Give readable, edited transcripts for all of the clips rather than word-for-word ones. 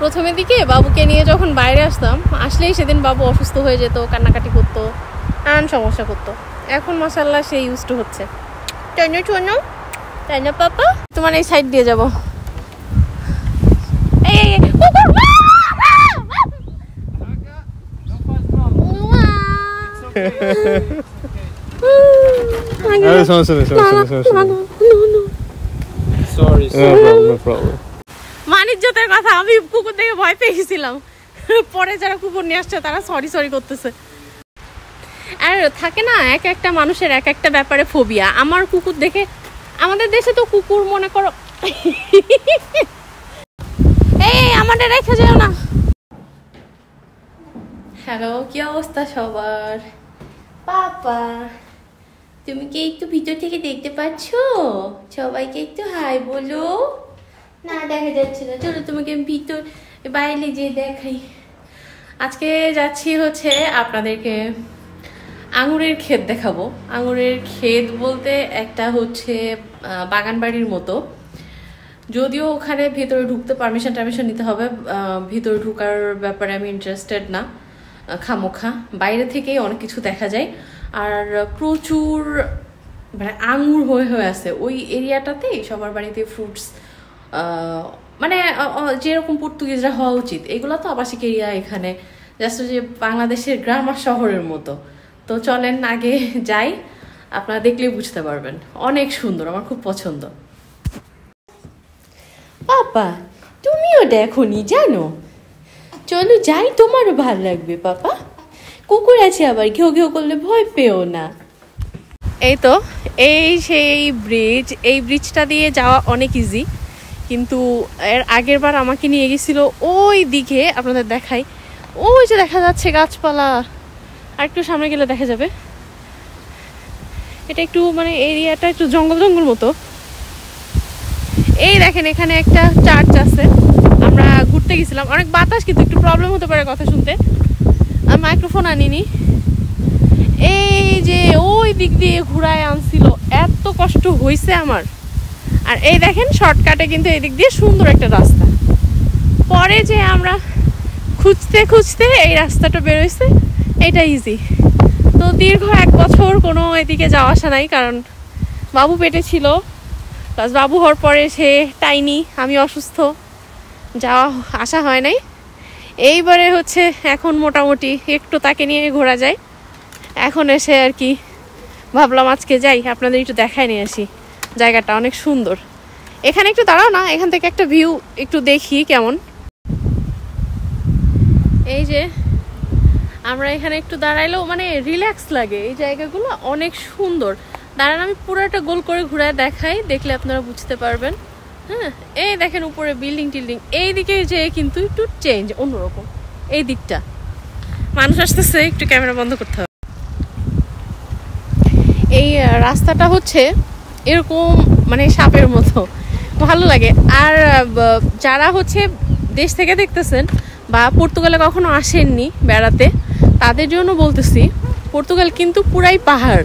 প্রথমের দিকে বাবুকে নিয়ে যখন বাইরে আসতাম, আসলেই সেদিন বাবু অসুস্থ হয়ে যেত, কান্নাকাটি করতো, নানান সমস্যা করতো। এখন মাশাআল্লাহ সে ইউজ টু হচ্ছে। তাই না পাপা? তোমার এই সাইড দিয়ে যাবো। মানিজ্যতের কথা, আমি কুকুর দেখে ভয় পেয়ে গেছিলাম, পরে যারা কুকুর নিয়ে আসছে তারা সরি সরি করতেছে। আর থাকে না এক একটা মানুষের এক একটা ব্যাপারে ফোবিয়া। আমার কুকুর দেখে, আমাদের দেশে তো কুকুর মনে করো এই আমাদের রেখে যেও না। হ্যালো, কি অবস্থা সবার? পাপা তুমি কি একটু ভিতর থেকে দেখতে পাচ্ছ? সবাইকে একটু হাই বলো। না দেখা যাচ্ছে না, চলো তোমাকে ভিতর বাইরে যেয়ে দেখাই। আজকে যাচ্ছি হচ্ছে আপনাদেরকে আঙুরের ক্ষেত দেখাবো। আঙুরের ক্ষেত বলতে একটা হচ্ছে বাগান বাড়ির মতো, যদিও ওখানে ভেতরে ঢুকতে পারমিশন নিতে হবে। ভেতরে ঢুকার ব্যাপারে আমি ইন্টারেস্টেড না, খামোখা। বাইরে থেকেই অনেক কিছু দেখা যায়, আর প্রচুর মানে আঙুর হয়ে আছে ওই এরিয়াটাতেই। সবার বাড়িতে ফ্রুটস, মানে যেরকম পর্তুগিজরা হওয়া উচিত, এগুলো তো আবাসিক এরিয়া এখানে, জাস্ট যে বাংলাদেশের গ্রাম আর শহরের মতো। তো চলেন আগে যাই, আপনারা দেখলেই বুঝতে পারবেন। অনেক সুন্দর, আমার খুব পছন্দ। পাপা তুমিও দেখোনি জানো? চলো যাই, তোমারও ভালো লাগবে পাপা। কুকুর আছে আবার, ঘেউ ঘেউ করলে ভয় পেও না। এই তো এই সেই ব্রিজ, এই ব্রিজটা দিয়ে যাওয়া অনেক ইজি, কিন্তু এর আগের বার আমাকে নিয়ে গেছিল ওই দিকে, আপনাদের দেখাই। ওই যে দেখা যাচ্ছে গাছপালা, আর একটু সামনে গেলে দেখা যাবে। এটা একটু মানে এরিয়াটা একটু জঙ্গল জঙ্গল মতো। এই দেখেন এখানে একটা চার্চ আছে, আমরা ঘুরতে গেছিলাম। অনেক বাতাস, কিন্তু একটু প্রবলেম হতে পারে কথা শুনতে। আর মাইক্রোফোন আনিনি। এই যে ওই দিক দিয়ে ঘুরায় আনছিল, এত কষ্ট হয়েছে আমার। আর এই দেখেন শর্টকাটে কিন্তু এই দিক দিয়ে সুন্দর একটা রাস্তা। পরে যে আমরা খুঁজতে খুঁজতে এই রাস্তাটা বেরোইছে, এটা ইজি। তো দীর্ঘ 1 বছর কোনো এদিকে যাওয়া আসা নাই, কারণ বাবু পেটে ছিল, প্লাস বাবু হওয়ার পরে সে টাইনি, আমি অসুস্থ, যাওয়া আসা হয় নাই। এইবারে হচ্ছে এখন মোটামুটি একটু তাকে নিয়ে ঘোরা যায়। এখন এসে আর কি ভাবলাম আজকে যাই, আপনাদের একটু দেখায় নিয়ে আসি। জায়গাটা অনেক সুন্দর। এখানে একটু দাঁড়াও না, এখান থেকে একটা ভিউ একটু দেখি কেমন। এই যে আমরা এখানে একটু দাঁড়াইলেও মানে রিল্যাক্স লাগে, এই জায়গাগুলো অনেক সুন্দর। দাঁড়ান আমি পুরোটা গোল করে ঘুরায় দেখাই, দেখলে আপনারা বুঝতে পারবেন। হ্যাঁ, এই দেখেন উপরে বিল্ডিং টিল্ডিং, এই দিকে যে কিন্তু একটু চেঞ্জ, অন্যরকম। এই দিকটা মানুষ আসতেছে, একটু ক্যামেরা বন্ধ করতে হবে। এই রাস্তাটা হচ্ছে এরকম মানে সাপের মতো, ভালো লাগে। আর যারা হচ্ছে দেশ থেকে দেখতেছেন বা পর্তুগালে কখনো আসেননি বেড়াতে, তাদের জন্য বলতেছি, পর্তুগাল কিন্তু পুরাই পাহাড়।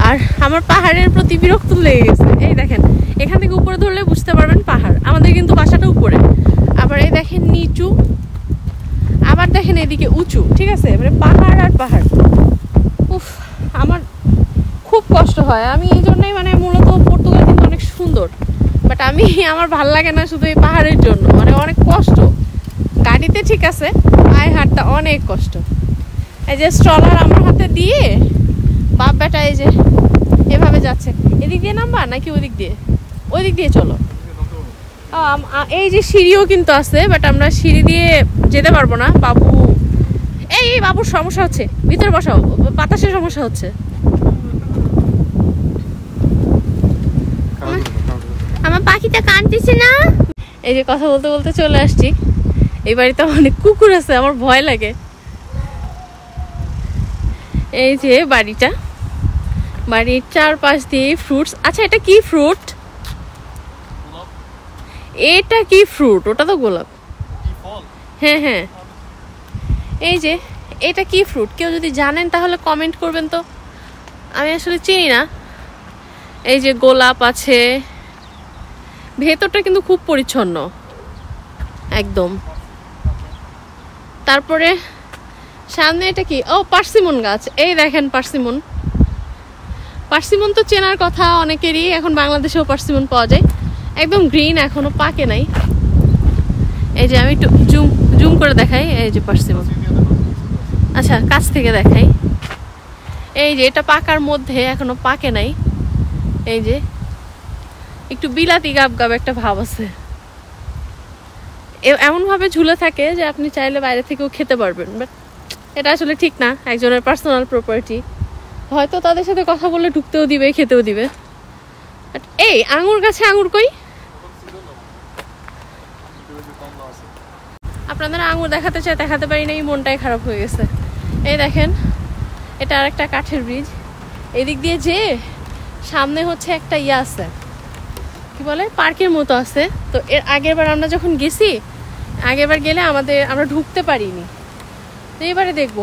আর আমার পাহাড়ের প্রতি বিরক্ত লেগে গেছে। এই দেখেন এখান থেকে উপরে ধরলে বুঝতে পারবেন পাহাড়, আমাদের কিন্তু বাসাটা উপরে। আবার এই দেখেন নিচু, আবার দেখেন এদিকে উঁচু, ঠিক আছে, মানে পাহাড় আর পাহাড়। উফ, আমার খুব কষ্ট হয়। আমি এই জন্যই মানে মূলত পর্তুগাল কিন্তু অনেক সুন্দর, বাট আমার ভাল লাগে না শুধু এই পাহাড়ের জন্য, মানে অনেক কষ্ট। গাড়িতে ঠিক আছে, পায়ে হাঁটতে অনেক কষ্ট। এই যে স্ট্রলার আমার হাতে দিয়ে বাপ বেটা এই যে এভাবে যাচ্ছে। এদিক দিয়ে নামবা নাকি ওই দিক দিয়ে? ওই দিক দিয়ে চলো। এই যে সিঁড়িও কিন্তু আছে, বাট আমরা সিঁড়ি দিয়ে যেতে পারবো না। বাবু, এই বাবুর সমস্যা হচ্ছে, ভিতরে বসাও, বাতাসের সমস্যা হচ্ছে। আমার পাখিটা কাঁদতেছে না। এই যে কথা বলতে বলতে চলে আসছি। এই বাড়িতে অনেক কুকুর আছে, আমার ভয় লাগে। এই যে বাড়িটা, বাড়ির চারপাশ দিয়ে ফ্রুটস। আচ্ছা এটা কি ফ্রুট? এটা কি ফ্রুট? ওটা তো গোলাপ। হ্যাঁ হ্যাঁ, এই যে এটা কি ফ্রুট? কেউ যদি জানেন তাহলে কমেন্ট করবেন তো, আমি আসলে চিনি না। এই যে গোলাপ আছে, ভেতরটা কিন্তু খুব পরিচ্ছন্ন একদম। তারপরে সামনে এটা কি, ও পার্সিমন গাছ। এই দেখেন পার্সিমন, পার্সিমন তো চেনার কথা অনেকেরই, এখন বাংলাদেশেও পার্সিমন পাওয়া যায়, একদম গ্রিন, এখনো পাকে নাই। এই যে আমি একটু জুম জুম করে দেখাই, এই যে পার্সিমন, আচ্ছা কাছ থেকে দেখাই, এই যে এটা পাকার মধ্যে, এখনো পাকে নাই। এই যে একটু বিলাতি গাব গাব একটা ভাব আছে, এমন ভাবে ঝুলে থাকে যে আপনি চাইলে বাইরে থেকেও খেতে পারবেন, বাট এটা আসলে ঠিক না, একজনের পার্সোনাল প্রপার্টি। হয়তো তাদের সাথে কথা বলে ঢুকতেও দিবে, খেতেও দিবে। এই আঙুর গাছে আঙুর কই? আপনাদের আঙুর দেখাতে চাই, দেখাতে পারি না, এই মনটাই খারাপ হয়ে গেছে। এই দেখেন এটা আর একটা কাঠের ব্রিজ, এদিক দিয়ে যে সামনে হচ্ছে একটা ইয়ে আছে, কি বলে, পার্কের মতো আছে। তো এর আগের বার আমরা যখন গেছি, আগের বার গেলে আমরা ঢুকতে পারিনি, তো এবারে দেখবো।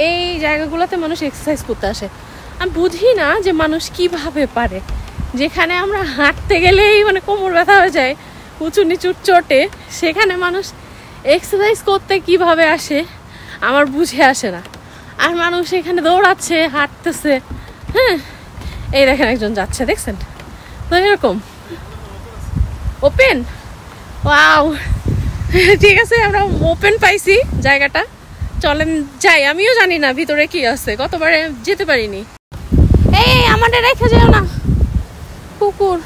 এই জায়গাগুলোতে মানুষ এক্সারসাইজ করতে আসে। আমি বুঝি না যে মানুষ কিভাবে পারে, যেখানে আমরা হাঁটতে গেলেই মানে কোমর ব্যথা হয়ে যায় উঁচু নিচুর চোটে, সেখানে মানুষ এক্সারসাইজ করতে কিভাবে আসে আমার বুঝে আসে না। আর মানুষ এখানে দৌড়াচ্ছে, হাঁটতেছে। হ্যাঁ, এই দেখেন একজন যাচ্ছে, দেখছেন তো, এরকম ওপেন। ওয়াও, ঠিক আছে, আমরা ওপেন পাইছি জায়গাটা, চলেন যাই। আমিও জানি না ভিতরে কি আছে, কতবারে যেতে পারিনি। এই আমাদের রেখে যেও না, কুকুর।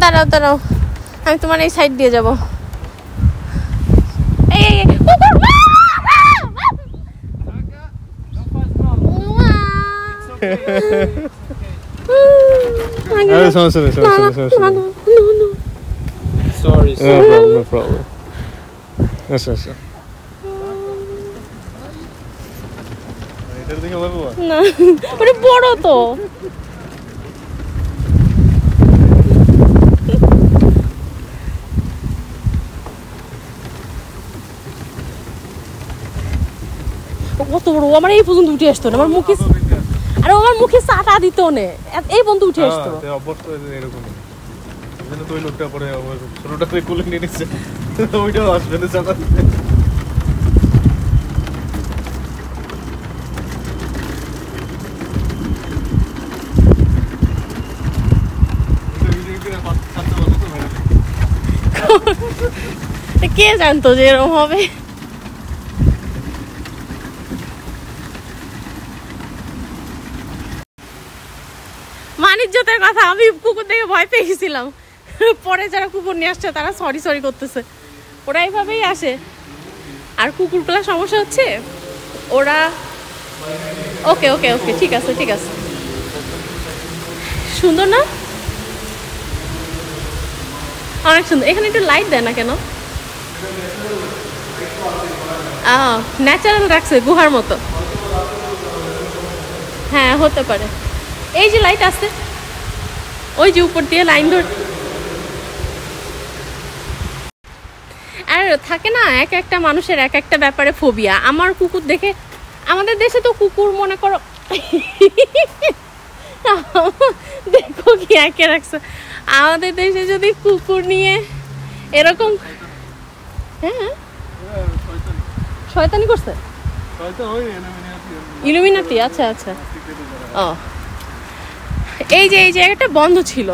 দাঁড়াও দাঁড়াও, আমি তোমার এই সাইড দিয়ে যাবো। এই কুকুর, Sorry. No problem. No problem. Yes, yes. এটার দিকে বলবো না, ওটা বড় তো। কত বড়, আমার এই পর্যন্ত উঠে আসতো না, আমার মুখে, আরে আমার মুখে চাটা দিত না, এই পর্যন্ত উঠে আসতো। অবশ্যই এরকম, যেন তুই লোকটা পরে আবার ছোটটাকে কোলে নিয়ে নিচ্ছে, ওইটাও আসবে না চাটা দিতে। কে জানতো যে এরকম হবে। মানিজ্যতের কথা, আমি কুকুর দেখে ভয় পেয়ে গেছিলাম, পরে যারা কুকুর নিয়ে আসছে তারা সরি সরি করতেছে, ওরা এইভাবেই আসে। আর কুকুরগুলোর সমস্যা হচ্ছে ওরা, ওকে ওকে ওকে, ঠিক আছে ঠিক আছে, সুন্দর না, অনেক সুন্দর। এখানে একটু লাইট দেয় না কেন? ন্যাচারাল রাখছে, গুহার মতো। হ্যাঁ হতে পারে, এই যে লাইট আছে, ওই যে উপর দিয়ে লাইন ধর। আর থাকে না, এক একটা মানুষের এক একটা ব্যাপারে ফোবিয়া। আমার কুকুর দেখে, আমাদের দেশে তো কুকুর মনে করো দেখো কি একে রাখছে, আমাদের দেশে যদি কুকুর নিয়ে এরকম, হ্যাঁ শয়তানি করছে, ইলুমিনাতি, আচ্ছা আচ্ছা। ও এই যে এই জায়গাটা বন্ধ ছিল,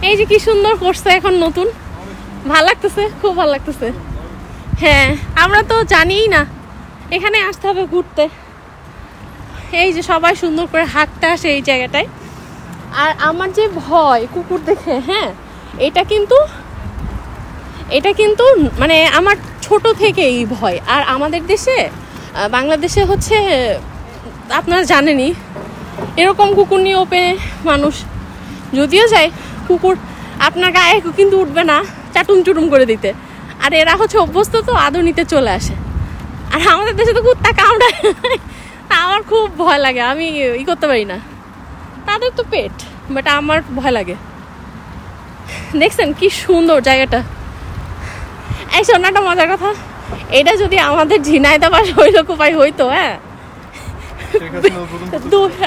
এই যে কি সুন্দর করছে এখন নতুন, ভাল লাগতেছে, খুব ভালো লাগতেছে। হ্যাঁ, আমরা তো জানিই না, এখানে আসতে হবে ঘুরতে। এই যে সবাই সুন্দর করে হাঁটতে আসে এই জায়গাটায়। আর আমার যে ভয় কুকুর দেখে, হ্যাঁ, এটা কিন্তু মানে আমার ছোট থেকেই ভয়। আর আমাদের দেশে, বাংলাদেশে হচ্ছে আপনারা জানেনই, এরকম কুকুর নিয়ে ওপেনে মানুষ যদিও যায়, কুকুর আপনার গায়ে কিন্তু উঠবে না চাটুম চুটুম করে দিতে। আর এরা হচ্ছে অভ্যস্ত, তো আদর নিতে চলে আসে। আর আমাদের দেশে তো কুত্তা কামড়ায়, আমার খুব ভয় লাগে, আমি করতে পারি না। তাদের তো পেট, বাট আমার ভয় লাগে। দেখছেন কি সুন্দর জায়গাটা। এই শোনাটা মজার কথা, এটা যদি আমাদের ঝিনাইদহ বা শৈলকুপায় হইতো, হ্যাঁ,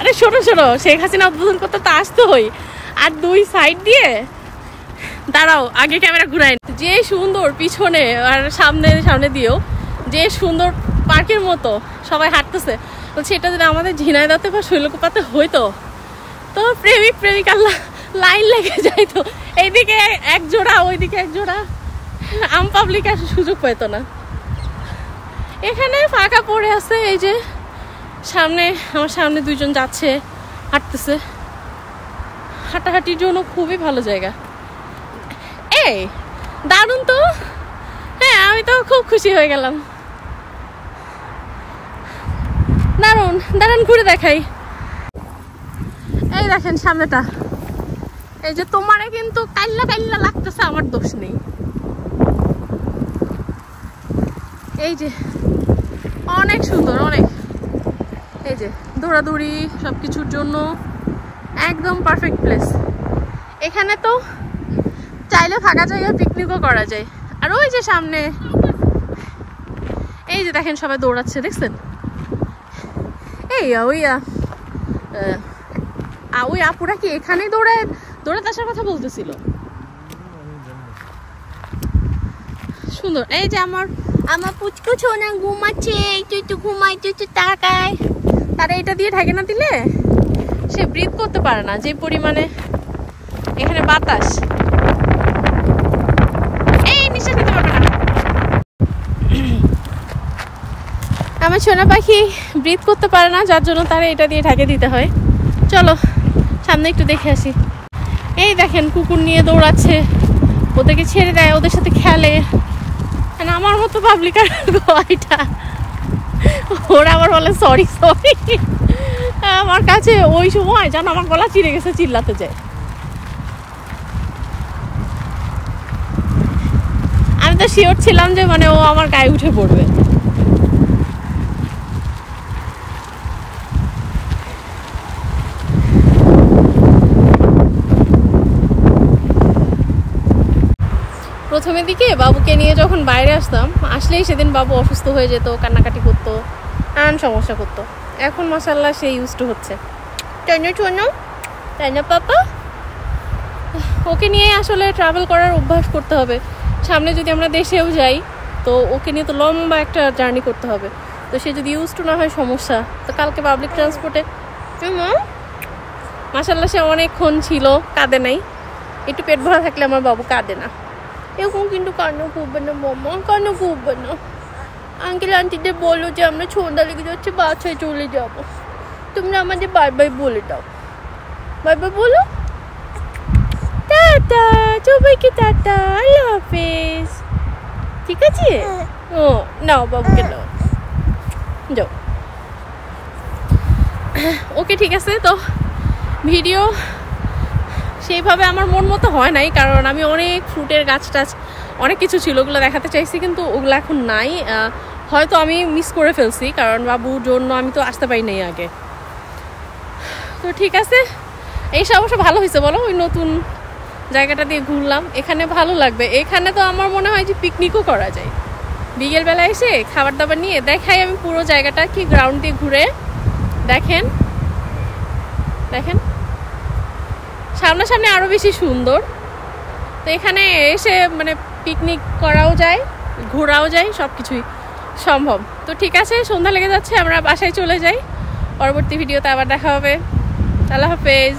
আরে ছোট ছোট শেখ হাসিনা উদ্বোধন করতে তো আসতে হই, আর দুই সাইড দিয়ে দাঁড়াও, আগে ক্যামেরা ঘুরাই। যে সুন্দর পিছনে আর সামনে সামনে দিয়েও যে সুন্দর পার্কের মতো সবাই হাঁটতেছে, বলছে এটা যদি আমাদের ঝিনাইদহে বা শৈলকুপাতে হইতো তো প্রেমিক প্রেমিকার লাইন লেগে যাইতো, এইদিকে এক জোড়া ওইদিকে এক জোড়া, আম পাবলিক আর সুযোগ পাইতো না। এখানে ফাঁকা পড়ে আছে, এই যে সামনে আমার সামনে দুইজন যাচ্ছে, হাঁটতেছে, হাঁটাহাঁটির জন্য খুবই ভালো জায়গা। এই দারুণ তো, হ্যাঁ আমি তো খুব খুশি হয়ে গেলাম। দারুণ দারুণ, ঘুরে দেখাই। এই দেখেন সামনেটা, এই যে তোমারে কিন্তু কাইল্লা কাইল্লা লাগতেছে, আমার দোষ নেই। এই যে অনেক সুন্দর, অনেক, এই যে দৌড়াদৌড়ি সবকিছুর জন্য একদম পারফেক্ট প্লেস। এখানে তো চাইলে ফাঁকা জায়গায় পিকনিকও করা যায়। আর ওই যে সামনে এই যে দেখেন সবাই দৌড়াচ্ছে, দেখছেন? এই ওই আপুরা কি এখানেই দৌড়াতে আসার কথা বলতেছিল। সুন্দর। এই যে আমার পুচকু ছোনা ঘুমাচ্ছে, একটু ঘুমাই, একটু তাকায়। তারা এটা দিয়ে ঢাকে না দিলে সে ব্রিথ করতে পারে না, যে পরিমাণে এখানে বাতাস। এই নিঃশ্বাস নিতে পারবে না। আমার সোনা পাখি ব্রিথ করতে পারে না, যার জন্য তারা এটা দিয়ে ঢাকে দিতে হয়। চলো সামনে একটু দেখে আসি। এই দেখেন কুকুর নিয়ে দৌড়াচ্ছে, ওদেরকে ছেড়ে দেয়, ওদের সাথে খেলে। আমার মতো পাবলিক আর এটা, ওরা আবার বলে সরি সরি। আমার কাছে ওই সময় জানো আমার গলা চিড়ে গেছে, চিল্লাতে যায়। আমি তো শিওর ছিলাম যে মানে ও আমার গায়ে উঠে পড়বে। প্রথমের দিকে বাবুকে নিয়ে যখন বাইরে আসতাম, আসলেই সেদিন বাবু অসুস্থ হয়ে যেত, কান্নাকাটি করতো, নানান সমস্যা করতো। এখন মাশাআল্লাহ সে ইউজ টু হচ্ছে। তাই না পাপা? ওকে নিয়ে আসলে ট্রাভেল করার অভ্যাস করতে হবে। সামনে যদি আমরা দেশেও যাই তো ওকে নিয়ে তো লম্বা একটা জার্নি করতে হবে। তো সে যদি ইউজ টু না হয় সমস্যা। তো কালকে পাবলিক ট্রান্সপোর্টে মাশাআল্লাহ সে অনেকক্ষণ ছিল, কাঁদে নাই। একটু পেট ভরা থাকলে আমার বাবু কাঁদে না। এরকম কিন্তু কান্না করবে না মামা, কান্না করবে না। আঙ্কেল আন্টিদের বলো যে আমরা সন্ধ্যা লেগে যাচ্ছে, বাসায় চলে যাবো। তোমরা আমাদের বাই বাই বলে দাও, বাই বাই বলো। টাটা সবাইকে, টাটা, আল্লাহ হাফেজ। ঠিক আছে? ও নাও বাবুকে নাও, যাও। ওকে ঠিক আছে। তো ভিডিও সেইভাবে আমার মন মতো হয় নাই, কারণ আমি অনেক ফ্রুটের গাছ টাছ অনেক কিছু ছিল, ওগুলো দেখাতে চাইছি, কিন্তু ওগুলো এখন নাই। হয়তো আমি মিস করে ফেলছি, কারণ বাবুর জন্য আমি তো আসতে পারি নাই আগে। তো ঠিক আছে, এইসব অবশ্য ভালো হয়েছে বলো, ওই নতুন জায়গাটা দিয়ে ঘুরলাম, এখানে ভালো লাগবে। এখানে তো আমার মনে হয় যে পিকনিকও করা যায়। বিকেলবেলা এসে খাবার দাবার নিয়ে দেখাই আমি পুরো জায়গাটা, কি গ্রাউন্ড দিয়ে ঘুরে দেখেন, দেখেন সামনাসামনি আরো বেশি সুন্দর। তো এখানে এসে মানে পিকনিক করাও যায়, ঘোরাও যায়, সবকিছুই সম্ভব। তো ঠিক আছে, সন্ধ্যা লেগে যাচ্ছে, আমরা বাসায় চলে যাই। পরবর্তী ভিডিওতে আবার দেখা হবে। আল্লাহ হাফেজ।